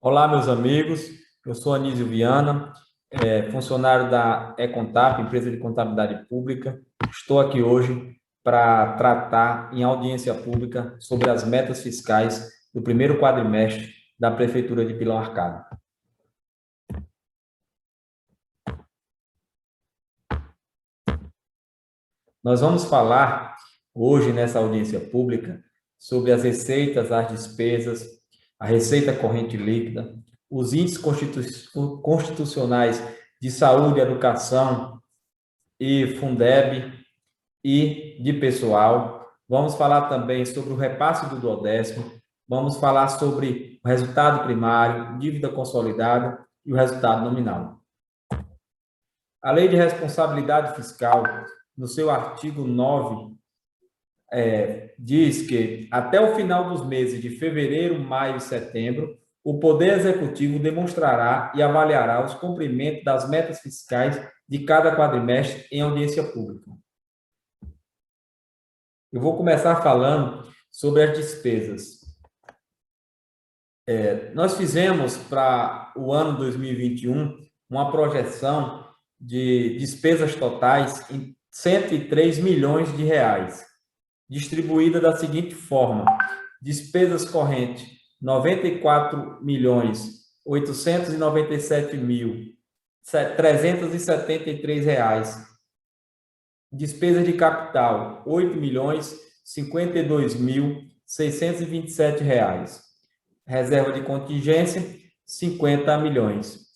Olá, meus amigos. Eu sou Anísio Viana, funcionário da Econtap, empresa de contabilidade pública. Estou aqui hoje para tratar em audiência pública sobre as metas fiscais do primeiro quadrimestre da Prefeitura de Pilão Arcado. Nós vamos falar hoje nessa audiência pública sobre as receitas, as despesas, a receita corrente líquida, os índices constitucionais de saúde, educação e Fundeb e de pessoal. Vamos falar também sobre o repasse do duodécimo, vamos falar sobre o resultado primário, dívida consolidada e o resultado nominal. A Lei de Responsabilidade Fiscal, no seu artigo 9, diz que até o final dos meses de fevereiro, maio e setembro, o Poder Executivo demonstrará e avaliará os cumprimentos das metas fiscais de cada quadrimestre em audiência pública. Eu vou começar falando sobre as despesas. Nós fizemos para o ano 2021 uma projeção de despesas totais em 103 milhões de reais, distribuída da seguinte forma: despesas correntes 94 milhões 897 mil 373 reais, despesas de capital 8 milhões 52 mil 627 reais, reserva de contingência 50 milhões.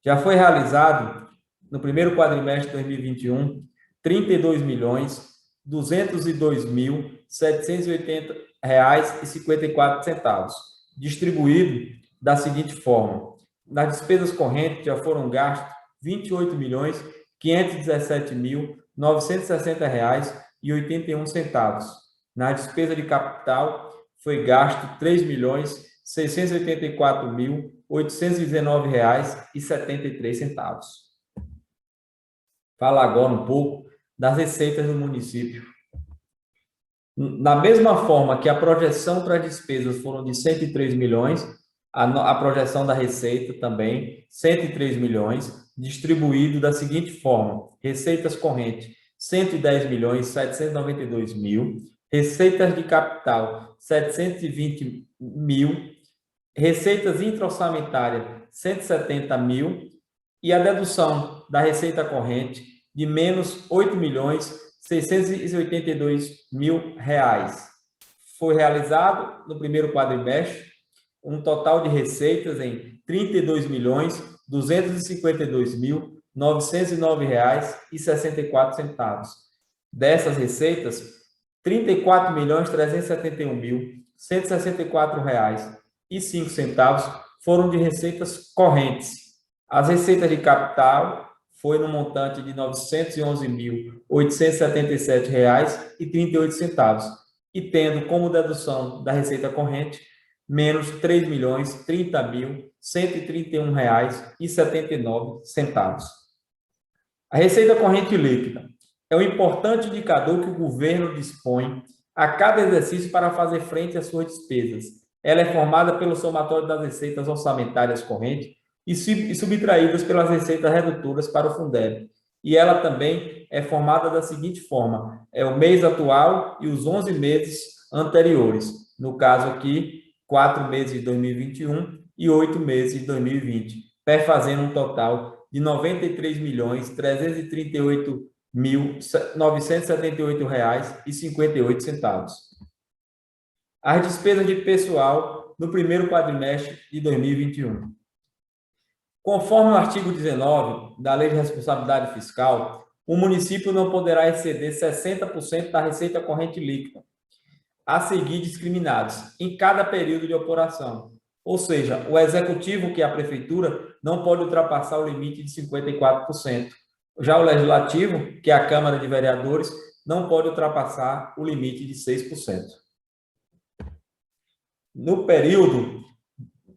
Já foi realizado no primeiro quadrimestre de 2021 32 milhões 202 mil 780 reais e 54 centavos, distribuído da seguinte forma: nas despesas correntes já foram gastos 28 milhões 517 mil 960 reais e 81 centavos. Na despesa de capital foi gasto 3 milhões 684 mil 819 reais e 73 centavos. Fala agora um pouco das receitas do município. Da mesma forma que a projeção para as despesas foram de 103 milhões, a projeção da receita também, 103 milhões, distribuído da seguinte forma: receitas correntes, 110 milhões 792 mil, receitas de capital, 720 mil, receitas intra-orçamentárias, 170 mil, e a dedução da receita corrente de menos 8 milhões 682 mil reais. Foi realizado no primeiro quadrimestre um total de receitas em 32 milhões 252 mil 909 reais e 64 centavos. Dessas receitas, 34 milhões 371 mil 164 reais e 5 centavos foram de receitas correntes. As receitas de capital foi no montante de R$ 911.877,38 e tendo como dedução da receita corrente menos R$ 3.030.131,79. A receita corrente líquida é um importante indicador que o governo dispõe a cada exercício para fazer frente às suas despesas. Ela é formada pelo somatório das receitas orçamentárias correntes e subtraídas pelas receitas redutoras para o Fundeb. E ela também é formada da seguinte forma: é o mês atual e os 11 meses anteriores. No caso aqui, 4 meses de 2021 e 8 meses de 2020, fazendo um total de R$ 93.338.978,58. As despesas de pessoal no primeiro quadrimestre de 2021. Conforme o artigo 19 da Lei de Responsabilidade Fiscal, o município não poderá exceder 60% da receita corrente líquida a seguir discriminados em cada período de operação. Ou seja, o executivo, que é a prefeitura, não pode ultrapassar o limite de 54%. Já o legislativo, que é a Câmara de Vereadores, não pode ultrapassar o limite de 6%. No período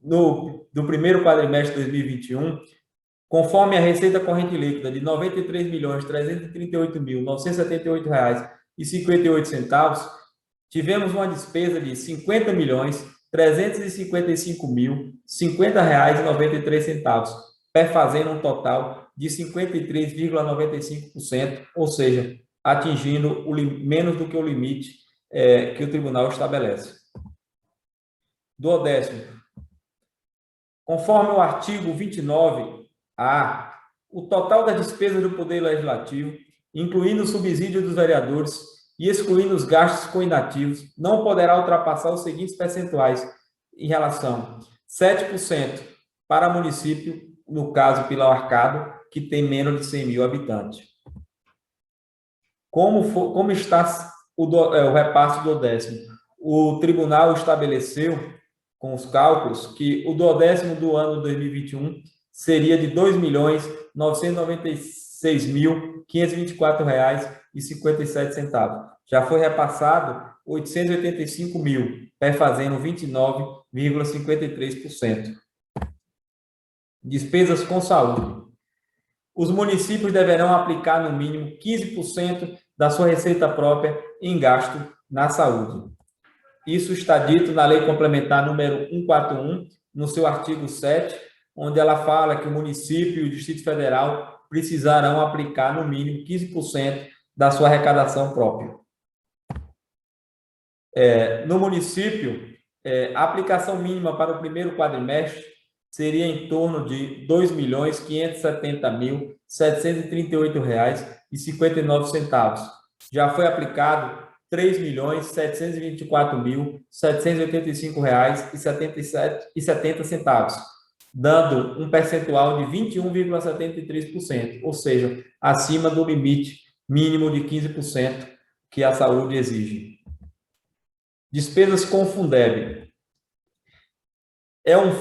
do primeiro quadrimestre de 2021, conforme a receita corrente líquida de R$ 93.338.978,58, tivemos uma despesa de R$ 50 milhões R$ 355.050,93, perfazendo um total de 53,95%, ou seja, atingindo menos do que o limite que o tribunal estabelece. 12º. Conforme o artigo 29-A, o total das despesas do Poder Legislativo, incluindo o subsídio dos vereadores e excluindo os gastos com inativos, não poderá ultrapassar os seguintes percentuais em relação: 7% para município, no caso Pilar Arcado, que tem menos de 100 mil habitantes. Como está o repasse do 10º? O tribunal estabeleceu, com os cálculos, que o 10º do ano 2021 seria de R$ 2.996.524,57. Já foi repassado R$ 885 mil, perfazendo 29,53%. Despesas com saúde. Os municípios deverão aplicar, no mínimo, 15% da sua receita própria em gasto na saúde. Isso está dito na Lei Complementar número 141, no seu artigo 7, onde ela fala que o município e o Distrito Federal precisarão aplicar, no mínimo, 15% da sua arrecadação própria. No município, a aplicação mínima para o primeiro quadrimestre seria em torno de R$ 2.570.738,59. Já foi aplicado R$ 3.724.785,70, dando um percentual de 21,73%, ou seja, acima do limite mínimo de 15% que a saúde exige. Despesas com o Fundeb. O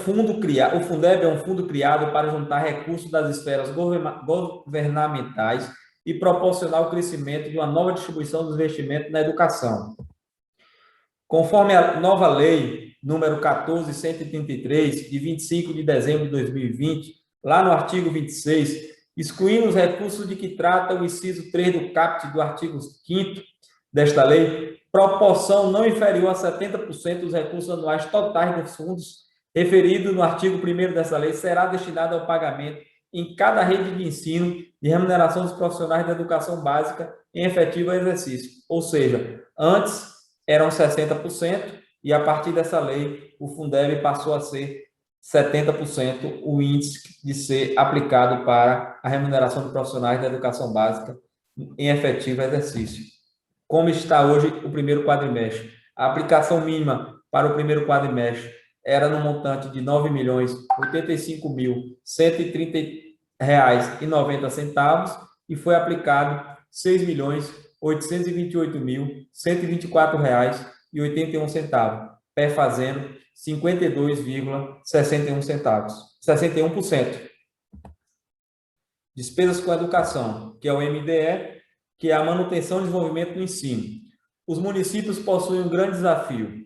Fundeb é um fundo criado para juntar recursos das esferas governamentais e proporcionar o crescimento de uma nova distribuição dos investimentos na educação. Conforme a nova lei número 14.133, de 25 de dezembro de 2020, lá no artigo 26, excluindo os recursos de que trata o inciso 3 do caput do artigo 5º desta lei, proporção não inferior a 70% dos recursos anuais totais dos fundos referido no artigo 1º dessa lei será destinado ao pagamento em cada rede de ensino de remuneração dos profissionais da educação básica em efetivo exercício. Ou seja, antes eram 60% e a partir dessa lei o Fundeb passou a ser 70% o índice de ser aplicado para a remuneração dos profissionais da educação básica em efetivo exercício. Como está hoje o primeiro quadrimestre? A aplicação mínima para o primeiro quadrimestre era no montante de R$ 9.085.130,90 e foi aplicado R$ 6.824.124,81, perfazendo 52,61%. Despesas com educação, que é o MDE, que é a manutenção e desenvolvimento do ensino. Os municípios possuem um grande desafio.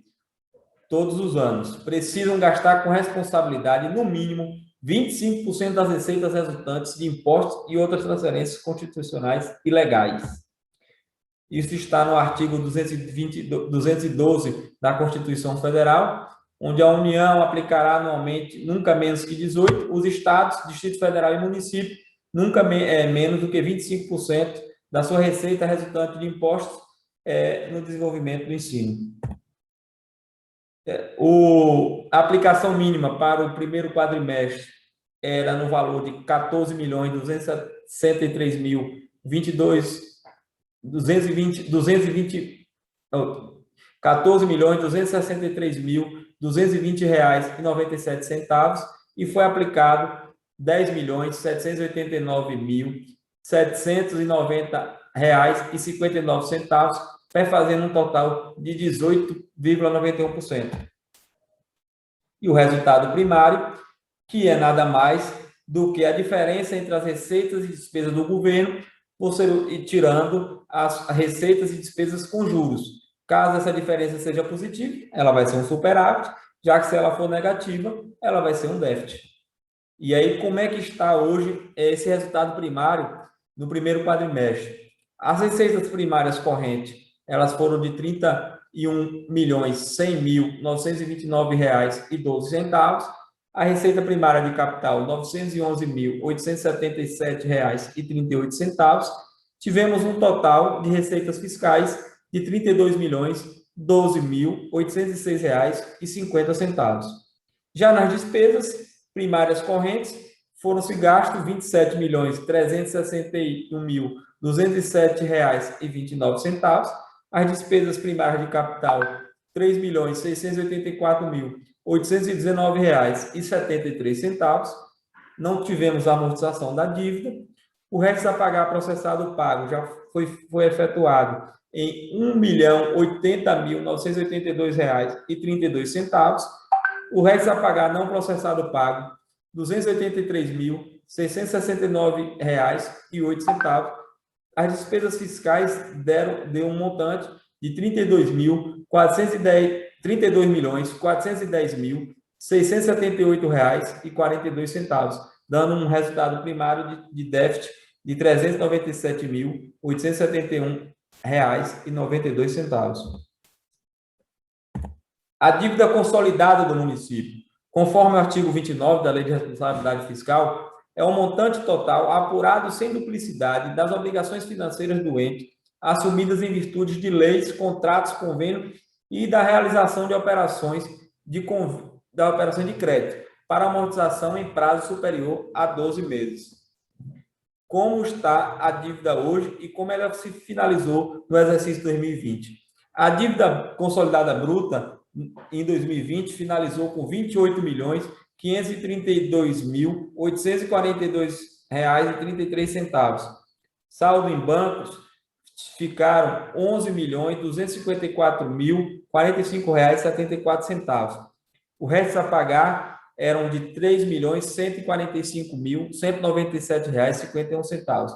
Todos os anos, precisam gastar com responsabilidade, no mínimo, 25% das receitas resultantes de impostos e outras transferências constitucionais e legais. Isso está no artigo 212 da Constituição Federal, onde a União aplicará anualmente nunca menos que 18%, os estados, Distrito Federal e município, nunca menos do que 25% da sua receita resultante de impostos no desenvolvimento do ensino. A aplicação mínima para o primeiro quadrimestre era no valor de R$ 14.263.220,97 e foi aplicado R$ 10.789.790,59, fazendo um total de 18,91%. E o resultado primário, que é nada mais do que a diferença entre as receitas e despesas do governo, você tirando as receitas e despesas com juros. Caso essa diferença seja positiva, ela vai ser um superávit, já que se ela for negativa, ela vai ser um déficit. E aí, como é que está hoje esse resultado primário no primeiro quadrimestre? As receitas primárias correntes, elas foram de R$ R$ 1.100.929,12. A receita primária de capital, R$ 911.877,38. Tivemos um total de receitas fiscais de R$ 32.012.806,50. Já nas despesas primárias correntes, foram-se gastos R$ 27.361.207,29. As despesas primárias de capital, R$ 3.684.819,73. Não tivemos amortização da dívida. O resto a pagar processado pago já foi efetuado em R$ 1.080.982,32. O resto a pagar não processado pago, R$ 283.669,08. As despesas fiscais deu um montante de R$ 32.410.678,42, dando um resultado primário de déficit de R$ 397.871,92. A dívida consolidada do município, conforme o artigo 29 da Lei de Responsabilidade Fiscal, é o montante total apurado sem duplicidade das obrigações financeiras do ente, assumidas em virtude de leis, contratos, convênios e da realização de operações de crédito para amortização em prazo superior a 12 meses. Como está a dívida hoje e como ela se finalizou no exercício 2020? A dívida consolidada bruta em 2020 finalizou com R$ 28.532.842,33. Saldo em bancos ficaram R$ 11.254.045,74. O resto a pagar eram de R$ 3.145.197,51,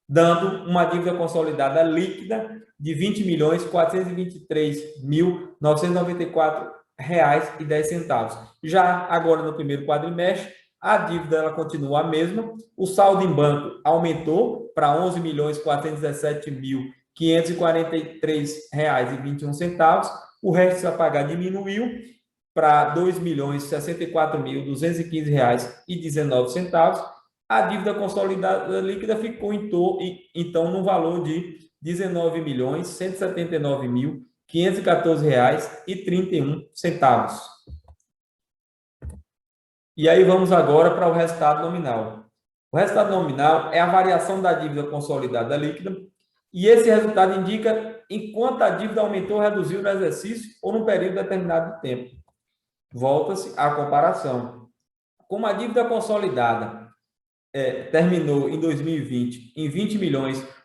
dando uma dívida consolidada líquida de R$ 20.423.994,10. Já agora, no primeiro quadrimestre, a dívida ela continua a mesma. O saldo em banco aumentou para R$ 11.417.543,21. O resto a pagar diminuiu para R$ 2.064.215,19. A dívida consolidada líquida ficou então no valor de R$ 19.179.514,31. E aí vamos agora para o resultado nominal. O resultado nominal é a variação da dívida consolidada líquida, e esse resultado indica enquanto a dívida aumentou ou reduziu no exercício ou num período determinado de tempo. Volta-se à comparação. Como a dívida consolidada terminou em 2020 em R$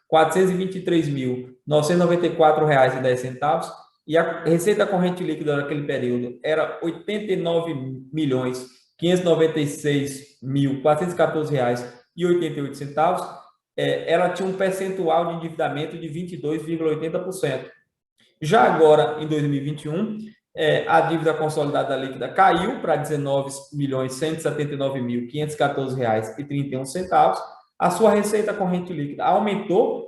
20.423.994,10, e a receita corrente líquida naquele período era R$ 89.596.414,88, ela tinha um percentual de endividamento de 22,80%. Já agora, em 2021, a dívida consolidada líquida caiu para R$ 19.179.514,31. A sua receita corrente líquida aumentou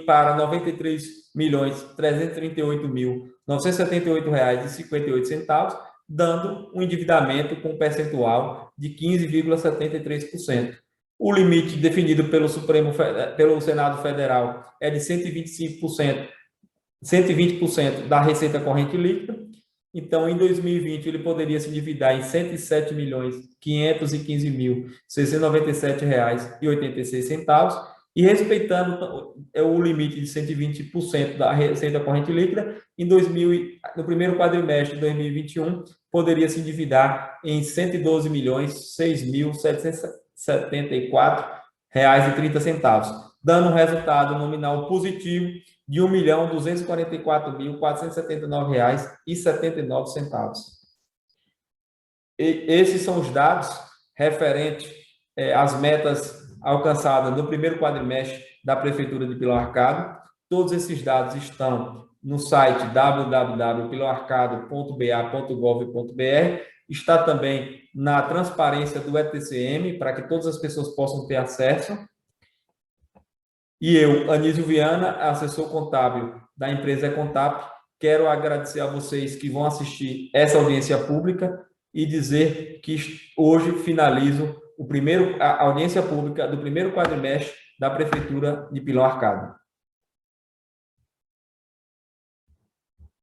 para R$ 93.338.978,58, dando um endividamento com percentual de 15,73%. O limite definido pelo Senado Federal é de 120% da receita corrente líquida. Então, em 2020, ele poderia se endividar em R$ 107.515.697,86, e respeitando o limite de 120% da receita corrente líquida, no primeiro quadrimestre de 2021, poderia se endividar em R$ 112.606.774,30, dando um resultado nominal positivo de R$ 1.244.479,79. Esses são os dados referentes às metas alcançadas no primeiro quadrimestre da Prefeitura de Pilão Arcado. Todos esses dados estão no site www.piloarcado.ba.gov.br. Está também na transparência do ETCM, para que todas as pessoas possam ter acesso. E eu, Anísio Viana, assessor contábil da empresa Econtap, quero agradecer a vocês que vão assistir essa audiência pública e dizer que hoje finalizo a audiência pública do primeiro quadrimestre da Prefeitura de Pilão Arcado.